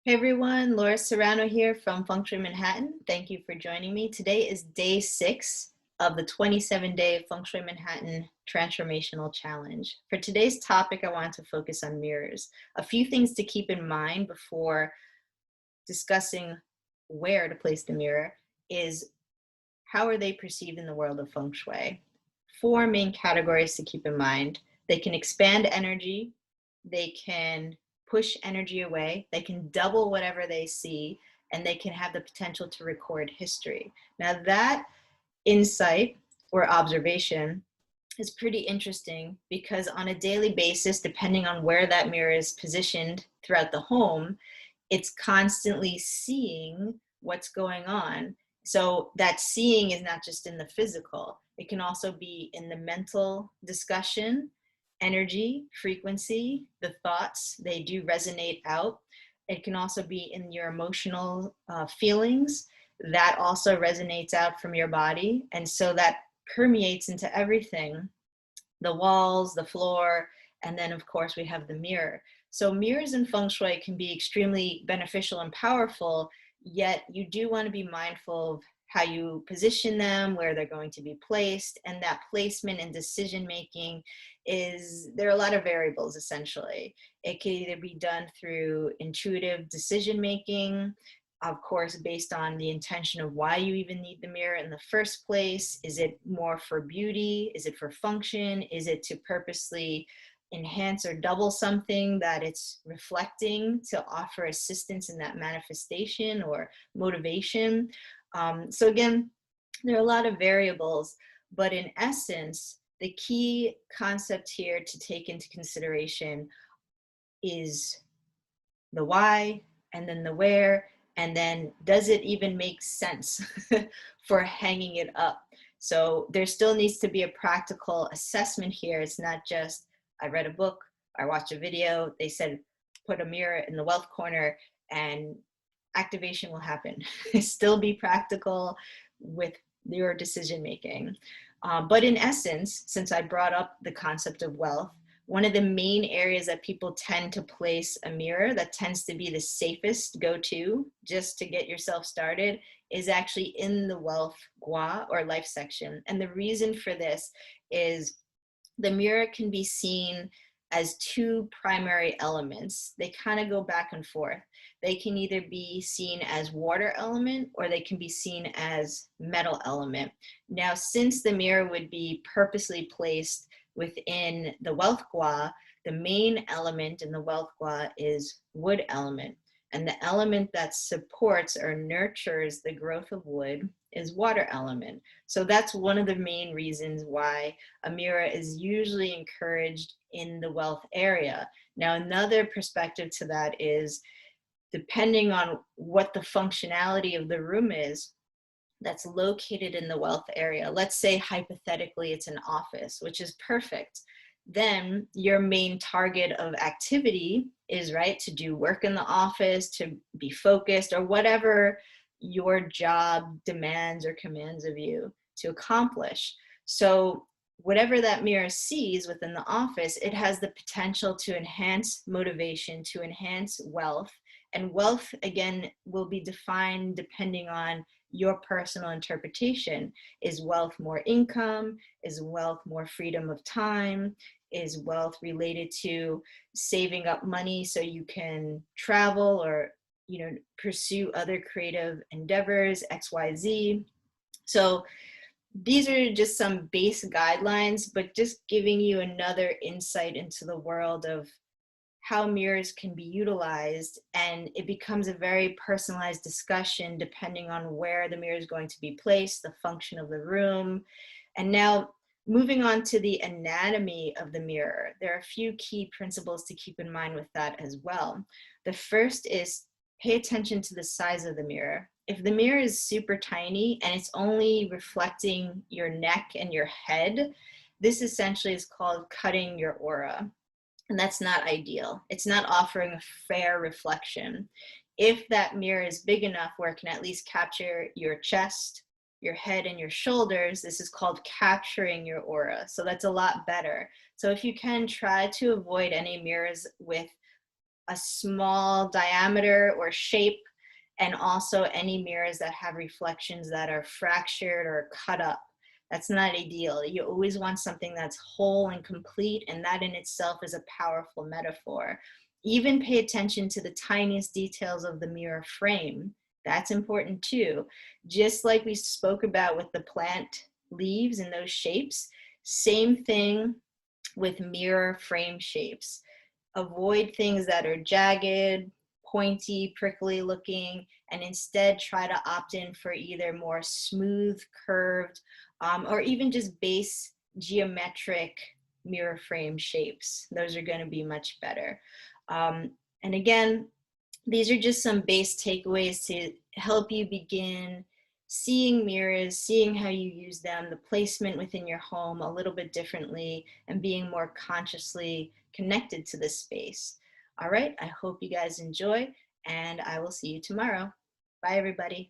Hey everyone, Laura Serrano here from Feng Shui Manhattan. Thank you for joining me. Today is day 6 of the 27-day Feng Shui Manhattan Transformational Challenge. For today's topic, I want to focus on mirrors. A few things to keep in mind before discussing where to place the mirror is how are they perceived in the world of Feng Shui? 4 main categories to keep in mind. They can expand energy, they can push energy away, they can double whatever they see, and they can have the potential to record history. Now, that insight or observation is pretty interesting because on a daily basis, depending on where that mirror is positioned throughout the home, it's constantly seeing what's going on. So that seeing is not just in the physical, it can also be in the mental discussion, energy, frequency, the thoughts, they do resonate out. It can also be in your emotional feelings that also resonates out from your body. And so that permeates into everything, the walls, the floor, and then of course we have the mirror. So mirrors in feng shui can be extremely beneficial and powerful, yet you do want to be mindful of how you position them, where they're going to be placed, and that placement and decision making there are a lot of variables essentially. It can either be done through intuitive decision making, of course, based on the intention of why you even need the mirror in the first place. Is it more for beauty? Is it for function? Is it to purposely enhance or double something that it's reflecting to offer assistance in that manifestation or motivation? So again, there are a lot of variables, but in essence, the key concept here to take into consideration is the why, and then the where, and then does it even make sense for hanging it up? So there still needs to be a practical assessment here. It's not just, I read a book, I watched a video, they said put a mirror in the wealth corner and activation will happen. Still be practical with your decision making. But in essence, since I brought up the concept of wealth, one of the main areas that people tend to place a mirror that tends to be the safest go-to just to get yourself started is actually in the wealth gua or life section. And the reason for this is the mirror can be seen as two primary elements. They kind of go back and forth. They can either be seen as water element or they can be seen as metal element. Now, since the mirror would be purposely placed within the wealth gua, the main element in the wealth gua is wood element. And the element that supports or nurtures the growth of wood is water element. So that's one of the main reasons why a mirror is usually encouraged in the wealth area. Now, another perspective to that is depending on what the functionality of the room is that's located in the wealth area. Let's say hypothetically it's an office, which is perfect. Then your main target of activity is, right, to do work in the office, to be focused, or whatever your job demands or commands of you to accomplish. So whatever that mirror sees within the office, it has the potential to enhance motivation, to enhance wealth. And wealth, again, will be defined depending on your personal interpretation. Is wealth more income? Is wealth more freedom of time? Is wealth related to saving up money so you can travel or pursue other creative endeavors, XYZ? So these are just some base guidelines, but just giving you another insight into the world of how mirrors can be utilized, and it becomes a very personalized discussion depending on where the mirror is going to be placed, the function of the room. And now moving on to the anatomy of the mirror, there are a few key principles to keep in mind with that as well. The first is pay attention to the size of the mirror. If the mirror is super tiny and it's only reflecting your neck and your head, this essentially is called cutting your aura. And that's not ideal. It's not offering a fair reflection. If that mirror is big enough where it can at least capture your chest, your head, and your shoulders, this is called capturing your aura. So that's a lot better. So if you can, try to avoid any mirrors with a small diameter or shape, and also any mirrors that have reflections that are fractured or cut up. That's not ideal. You always want something that's whole and complete, and that in itself is a powerful metaphor. Even pay attention to the tiniest details of the mirror frame. That's important too. Just like we spoke about with the plant leaves and those shapes, same thing with mirror frame shapes. Avoid things that are jagged, pointy, prickly looking, and instead try to opt in for either more smooth, curved, or even just base geometric mirror frame shapes. Those are going to be much better. And again, these are just some base takeaways to help you begin seeing mirrors, seeing how you use them, the placement within your home a little bit differently, and being more consciously connected to this space. All right, I hope you guys enjoy, and I will see you tomorrow. Bye, everybody.